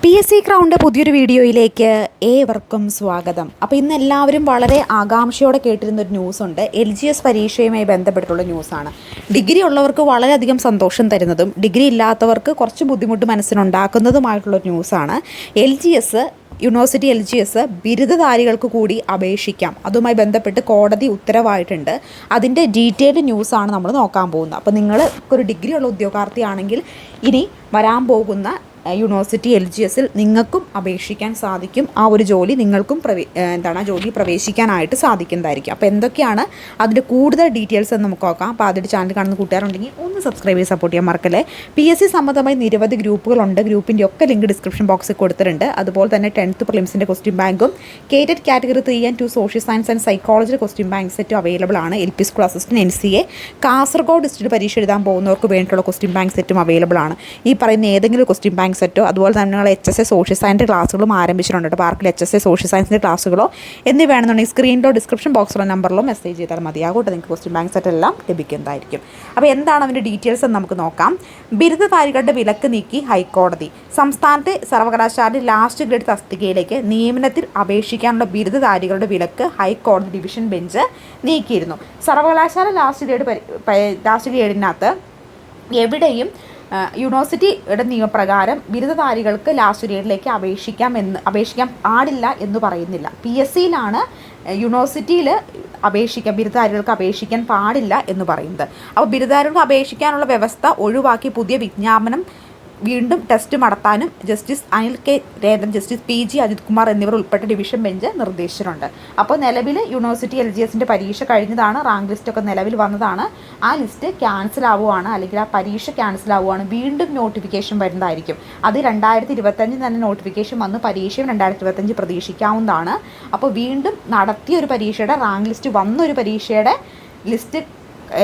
PSC ക്രൗണിൻ്റെ പുതിയൊരു വീഡിയോയിലേക്ക് ഏവർക്കും സ്വാഗതം. അപ്പോൾ ഇന്ന് എല്ലാവരും വളരെ ആകാംക്ഷയോടെ കേട്ടിരുന്നൊരു ന്യൂസുണ്ട്. LGS പരീക്ഷയുമായി ബന്ധപ്പെട്ടിട്ടുള്ള ന്യൂസാണ്. ഡിഗ്രി ഉള്ളവർക്ക് വളരെയധികം സന്തോഷം തരുന്നതും ഡിഗ്രി ഇല്ലാത്തവർക്ക് കുറച്ച് ബുദ്ധിമുട്ട് മനസ്സിനുണ്ടാക്കുന്നതുമായിട്ടുള്ളൊരു ന്യൂസാണ്. യൂണിവേഴ്സിറ്റി LGS ബിരുദധാരികൾക്ക് കൂടി അപേക്ഷിക്കാം. അതുമായി ബന്ധപ്പെട്ട് കോടതി ഉത്തരവായിട്ടുണ്ട്. അതിൻ്റെ ഡീറ്റെയിൽഡ് ന്യൂസാണ് നമ്മൾ നോക്കാൻ പോകുന്നത്. അപ്പോൾ നിങ്ങൾ ഒരു ഡിഗ്രി ഉള്ള ഉദ്യോഗാർത്ഥിയാണെങ്കിൽ ഇനി വരാൻ പോകുന്ന യൂണിവേഴ്സിറ്റി LGSൽ നിങ്ങൾക്കും അപേക്ഷിക്കാൻ സാധിക്കും. ആ ഒരു ജോലി നിങ്ങൾക്കും ജോലി പ്രവേശിക്കാനായിട്ട് സാധിക്കുന്നതായിരിക്കും. അപ്പോൾ എന്തൊക്കെയാണ് അതിൻ്റെ കൂടുതൽ ഡീറ്റെയിൽസ് എന്ന് നമുക്ക് നോക്കാം. അപ്പോൾ ആദ്യമായിട്ട് ചാനൽ കാണുന്ന കൂട്ടുകാരുണ്ടെങ്കിൽ ഒന്ന് സബ്സ്ക്രൈബ് ചെയ്ത് സപ്പോർട്ട് ചെയ്യാൻ മറക്കല്ലേ. PSC സംബന്ധമായി നിരവധി ഗ്രൂപ്പുകളുണ്ട്. ഗ്രൂപ്പിൻ്റെ ഒക്കെ ലിങ്ക് ഡിസ്ക്രിപ്ഷൻ ബോക്സിൽ കൊടുത്തിട്ടുണ്ട്. അതുപോലെ തന്നെ 10th പ്രിലിംസിൻ്റെ ക്വസ്റ്റ്യൻ ബാങ്കും കേറ്റഡ് category 3 and 2 social science and psychology question bank സെറ്റും അവൈലബിൾ ആണ്. LP school assistant NCA Kasaragod district പരീക്ഷ എഴുതാൻ പോകുന്നവർക്ക് വേണ്ടിയിട്ടുള്ള ക്വസ്റ്റ്യൻ ബാങ്ക് സെറ്റും അവൈലബിൾ ആണ്. ഈ പറയുന്ന ഏതെങ്കിലും ക്വസ്റ്റ്യൻ ബാങ്ക് സെറ്റോ അതുപോലെ തന്നെ നിങ്ങൾ HSA സോഷ്യൽ സയൻസിൻ്റെ ക്ലാസ്സുകളും ആരംഭിച്ചിട്ടുണ്ട്. അപ്പോൾ ആർക്കും HSA സോഷ്യൽ സയൻസിൻ്റെ ക്ലാസ്സുകളോ എന്നിവ വേണമെന്നുണ്ടെങ്കിൽ സ്ക്രീനിലോ ഡിസ്ക്രിപ്ഷൻ ബോക്സിലോ നമ്പറിലോ മെസ്സേജ് ചെയ്താൽ മതിയാകട്ടെ. നിങ്ങൾക്ക് ക്വസ്റ്റ്യൻ ബാങ്ക് സെറ്റ് എല്ലാം ലഭിക്കുന്നതായിരിക്കും. അപ്പോൾ എന്താണ് അതിൻ്റെ ഡീറ്റെയിൽസ് എന്ന് നമുക്ക് നോക്കാം. ബിരുദധാരികളുടെ വിലക്ക് നീക്കി ഹൈക്കോടതി. സംസ്ഥാനത്തെ സർവകലാശാല ലാസ്റ്റ് ഗ്രേഡ് തസ്തികയിലേക്ക് നിയമനത്തിൽ അപേക്ഷിക്കാനുള്ള ബിരുദധാരികളുടെ വിലക്ക് ഹൈക്കോടതി ഡിവിഷൻ ബെഞ്ച് നീക്കിയിരുന്നു. സർവകലാശാല ലാസ്റ്റ് ഗ്രേഡിനകത്ത് എവിടെയും യൂണിവേഴ്സിറ്റിയുടെ നിയമപ്രകാരം ബിരുദധാരികൾക്ക് ലാസ്റ്റ് ഗ്രേഡിലേക്ക് അപേക്ഷിക്കാൻ പാടില്ല എന്ന് പറയുന്നില്ല. PSCയിലാണ് യൂണിവേഴ്സിറ്റിയിൽ ബിരുദധാരികൾക്ക് അപേക്ഷിക്കാൻ പാടില്ല എന്ന് പറയുന്നത്. അപ്പോൾ ബിരുദധാരികൾക്ക് അപേക്ഷിക്കാനുള്ള വ്യവസ്ഥ ഒഴിവാക്കി പുതിയ വിജ്ഞാപനം വീണ്ടും ടെസ്റ്റ് നടത്താനും ജസ്റ്റിസ് അനിൽ K രേന്ദ്രൻ, ജസ്റ്റിസ് PG അജിത് കുമാർ എന്നിവർ ഉൾപ്പെട്ട ഡിവിഷൻ ബെഞ്ച് നിർദ്ദേശിച്ചിട്ടുണ്ട്. അപ്പോൾ നിലവിൽ യൂണിവേഴ്സിറ്റി LGSൻ്റെ പരീക്ഷ കഴിഞ്ഞതാണ്. റാങ്ക് ലിസ്റ്റൊക്കെ നിലവിൽ വന്നതാണ്. ആ ലിസ്റ്റ് ക്യാൻസൽ ആവുകയാണ്, അല്ലെങ്കിൽ ആ പരീക്ഷ ക്യാൻസൽ ആവുകയാണ്. വീണ്ടും നോട്ടിഫിക്കേഷൻ വരുന്നതായിരിക്കും. അത് 2025 തന്നെ നോട്ടിഫിക്കേഷൻ വന്ന് പരീക്ഷയും 2025 പ്രതീക്ഷിക്കാവുന്നതാണ്. അപ്പോൾ വീണ്ടും നടത്തിയ ഒരു പരീക്ഷയുടെ റാങ്ക് ലിസ്റ്റ് വന്നൊരു പരീക്ഷയുടെ ലിസ്റ്റ്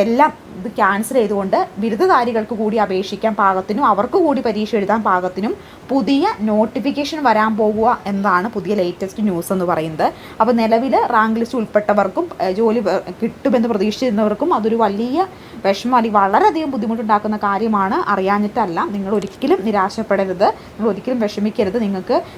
എല്ലാം ഇത് ക്യാൻസൽ ചെയ്തുകൊണ്ട് ബിരുദധാരികൾക്ക് കൂടി അപേക്ഷിക്കാൻ പാകത്തിനും അവർക്ക് കൂടി പരീക്ഷ എഴുതാൻ പാകത്തിനും പുതിയ നോട്ടിഫിക്കേഷൻ വരാൻ പോകുക എന്നതാണ് പുതിയ ലേറ്റസ്റ്റ് ന്യൂസ് എന്ന് പറയുന്നത്. അപ്പോൾ നിലവിൽ റാങ്ക് ലിസ്റ്റ് ഉൾപ്പെട്ടവർക്കും ജോലി കിട്ടുമെന്ന് പ്രതീക്ഷിച്ചിരുന്നവർക്കും അതൊരു വലിയ വിഷമം അല്ലെങ്കിൽ വളരെയധികം ബുദ്ധിമുട്ടുണ്ടാക്കുന്ന കാര്യമാണ്. അറിയാഞ്ഞിട്ടല്ല. നിങ്ങൾ ഒരിക്കലും നിരാശപ്പെടരുത്, നിങ്ങൾ ഒരിക്കലും വിഷമിക്കരുത്.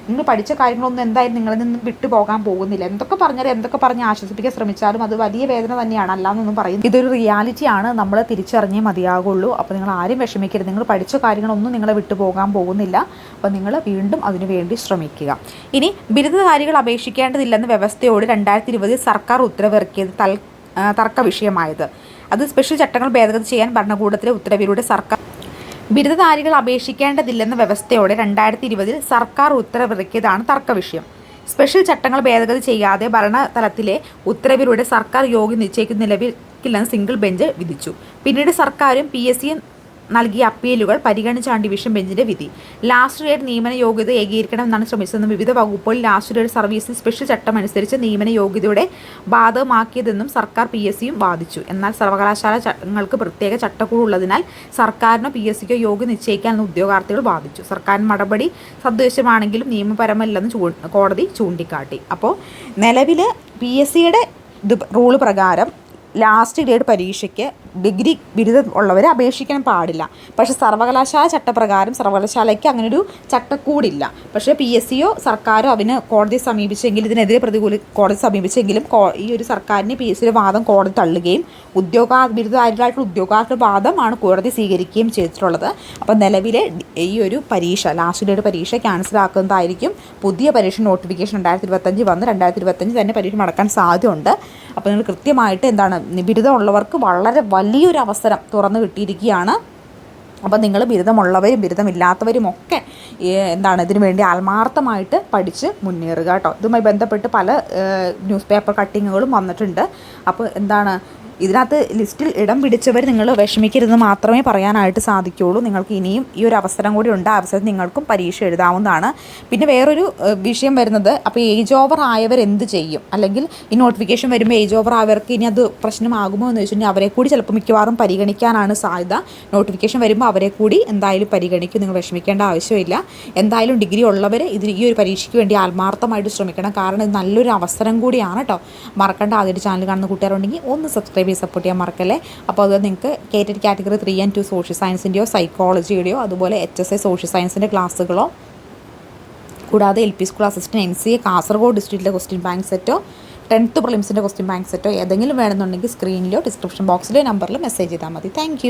നിങ്ങൾ പഠിച്ച കാര്യങ്ങളൊന്നും എന്തായാലും നിങ്ങളിൽ നിന്ന് വിട്ടുപോകാൻ പോകുന്നില്ല. എന്തൊക്കെ പറഞ്ഞ് ആശ്വസിപ്പിക്കാൻ ശ്രമിച്ചാലും അത് വലിയ വേദന തന്നെയാണ്, അല്ലാന്നൊന്നും പറയുന്നത്. ഇതൊരു റിയാലിറ്റിയാണ്, നമ്മൾ തിരിച്ചറിഞ്ഞേ മതിയാകുള്ളൂ. അപ്പോൾ നിങ്ങൾ ആരും വിഷമിക്കരുത്. നിങ്ങൾ പഠിച്ച കാര്യങ്ങളൊന്നും നിങ്ങളെ വിട്ടുപോകാൻ പോകുന്നില്ല. അപ്പോൾ നിങ്ങൾ വീണ്ടും അതിനു വേണ്ടി ശ്രമിക്കുക. ഇനി ബിരുദധാരികൾ അപേക്ഷിക്കേണ്ടതില്ലെന്ന വ്യവസ്ഥയോട് 2020 സർക്കാർ ഉത്തരവിറക്കിയത് തർക്ക വിഷയമായത്. അത് സ്പെഷ്യൽ ചട്ടങ്ങൾ ഭേദഗതി ചെയ്യാൻ ഭരണകൂടത്തിലെ ഉത്തരവിലൂടെ സർക്കാർ ബിരുദധാരികൾ അപേക്ഷിക്കേണ്ടതില്ലെന്ന വ്യവസ്ഥയോടെ 2020 സർക്കാർ ഉത്തരവിറക്കിയതാണ് തർക്ക വിഷയം. സ്പെഷ്യൽ ചട്ടങ്ങൾ ഭേദഗതി ചെയ്യാതെ ഭരണതലത്തിലെ ഉത്തരവിലൂടെ സർക്കാർ യോഗ്യത നിശ്ചയിക്കുന്ന നിലവിലില്ലെന്ന് സിംഗിൾ ബെഞ്ച് വിധിച്ചു. പിന്നീട് സർക്കാരും PSCയും നൽകിയ അപ്പീലുകൾ പരിഗണിച്ചാണ് ഡിവിഷൻ ബെഞ്ചിൻ്റെ വിധി. ലാസ്റ്റ് ഗ്രേഡ് നിയമന യോഗ്യത ഏകീകരിക്കണമെന്നാണ് ശ്രമിച്ചതെന്നും വിവിധ വകുപ്പുകളിൽ ലാസ്റ്റ് ഗ്രേഡ് സർവീസിൽ സ്പെഷ്യൽ ചട്ടം അനുസരിച്ച് നിയമന യോഗ്യതയുടെ ബാധകമാക്കിയതെന്നും സർക്കാർ PSCയും വാദിച്ചു. എന്നാൽ സർവകലാശാല ചട്ടങ്ങൾക്ക് പ്രത്യേക ചട്ടക്കൂടുള്ളതിനാൽ സർക്കാരിനോ PSCക്കോ യോഗ്യത നിശ്ചയിക്കാനെന്ന് ഉദ്യോഗാർത്ഥികൾ വാദിച്ചു. സർക്കാരിന് നടപടി സദൃശ്യമാണെങ്കിലും നിയമപരമല്ലെന്ന് കോടതി ചൂണ്ടിക്കാട്ടി. അപ്പോൾ നിലവിൽ PSCയുടെ റൂള് പ്രകാരം ലാസ്റ്റ് ഗ്രേഡ് പരീക്ഷയ്ക്ക് ഡിഗ്രി ബിരുദം ഉള്ളവരെ അപേക്ഷിക്കാൻ പാടില്ല. പക്ഷേ സർവകലാശാല ചട്ടപ്രകാരം സർവകലാശാലയ്ക്ക് അങ്ങനൊരു ചട്ടക്കൂടില്ല. പക്ഷേ PSCയോ സർക്കാരോ അതിന് കോടതിയെ സമീപിച്ചെങ്കിൽ ഇതിനെതിരെ കോടതി സമീപിച്ചെങ്കിലും ഈ ഒരു സർക്കാരിന് PSCയുടെ വാദം കോടതി തള്ളുകയും ബിരുദധാരികളായിട്ടുള്ള ഉദ്യോഗാർത്ഥികളുടെ വാദമാണ് കോടതി സ്വീകരിക്കുകയും ചെയ്തിട്ടുള്ളത്. അപ്പോൾ നിലവിലെ ഈ ഒരു പരീക്ഷ ലാസ്റ്റ് ഗ്രേഡ് പരീക്ഷ ക്യാൻസൽ ആക്കുന്നതായിരിക്കും. പുതിയ പരീക്ഷ നോട്ടിഫിക്കേഷൻ 2025 വന്ന് 2025 തന്നെ പരീക്ഷ നടക്കാൻ സാധ്യതയുണ്ട്. അപ്പോൾ നിങ്ങൾ കൃത്യമായിട്ട് ബിരുദമുള്ളവർക്ക് വളരെ വലിയൊരു അവസരം തുറന്നു കിട്ടിയിരിക്കുകയാണ്. അപ്പോൾ നിങ്ങൾ ബിരുദമുള്ളവരും ബിരുദമില്ലാത്തവരും ഒക്കെ ഇതിനു വേണ്ടി ആത്മാർത്ഥമായിട്ട് പഠിച്ച് മുന്നേറുക കേട്ടോ. ഇതുമായി ബന്ധപ്പെട്ട് പല ന്യൂസ് പേപ്പർ കട്ടിങ്ങുകളും വന്നിട്ടുണ്ട്. അപ്പോൾ ഇതിനകത്ത് ലിസ്റ്റിൽ ഇടം പിടിച്ചവർ നിങ്ങൾ വിഷമിക്കരുതെന്ന് മാത്രമേ പറയാനായിട്ട് സാധിക്കുകയുള്ളൂ. നിങ്ങൾക്ക് ഇനിയും ഈ ഒരു അവസരം കൂടി ഉണ്ട്. ആ അവസരത്തിൽ നിങ്ങൾക്കും പരീക്ഷ എഴുതാവുന്നതാണ്. പിന്നെ വേറൊരു വിഷയം വരുന്നത്, അപ്പോൾ ഏജ് ഓവർ ആയവർ എന്ത് ചെയ്യും, അല്ലെങ്കിൽ ഈ നോട്ടിഫിക്കേഷൻ വരുമ്പോൾ ഏജ് ഓവർ ആയവർക്ക് ഇനി അത് പ്രശ്നമാകുമോ എന്ന് വെച്ചിട്ടുണ്ടെങ്കിൽ അവരെ കൂടി ചിലപ്പോൾ മിക്കവാറും പരിഗണിക്കാനാണ് സാധ്യത. നോട്ടിഫിക്കേഷൻ വരുമ്പോൾ അവരെ കൂടി എന്തായാലും പരിഗണിക്കും. നിങ്ങൾ വിഷമിക്കേണ്ട ആവശ്യമില്ല. എന്തായാലും ഡിഗ്രി ഉള്ളവർ ഈ ഒരു പരീക്ഷയ്ക്ക് വേണ്ടി ആത്മാർത്ഥമായിട്ട് ശ്രമിക്കണം. കാരണം ഇത് നല്ലൊരു അവസരം കൂടിയാണ് കേട്ടോ. മറക്കേണ്ട. ആദ്യമായിട്ട് ചാനൽ കാണുന്ന കൂട്ടുകാരുണ്ടെങ്കിൽ ഒന്ന് സബ്സ്ക്രൈബ് സപ്പോർട്ട് ചെയ്യാൻ മറക്കല്ലേ. അപ്പോൾ അത് നിങ്ങൾക്ക് കേറ്റഡ് കാറ്റഗറി 3 and 2 സോഷ്യൽ സയൻസിൻ്റെയോ സൈക്കോളജിയുടെയോ അതുപോലെ HSA സോഷ്യൽ സയൻസിൻ്റെ ക്ലാസ്സുകളോ കൂടാതെ LP school assistant NCA Kasaragod ഡിസ്ട്രിക്റ്റിലെ ക്വസ്റ്റ്യൻ ബാങ്ക് സെറ്റോ 10th പ്രിലിംസിൻ്റെ ക്വസ്റ്റ്യൻ ബാങ്ക് സെറ്റോ ഏതെങ്കിലും വേണമെന്നുണ്ടെങ്കിൽ സ്ക്രീനിലോ ഡിസ്ക്രിപ്ഷൻ ബോക്സിലോ നമ്പറിൽ മെസ്സേജ് ചെയ്താൽ മതി. താങ്ക്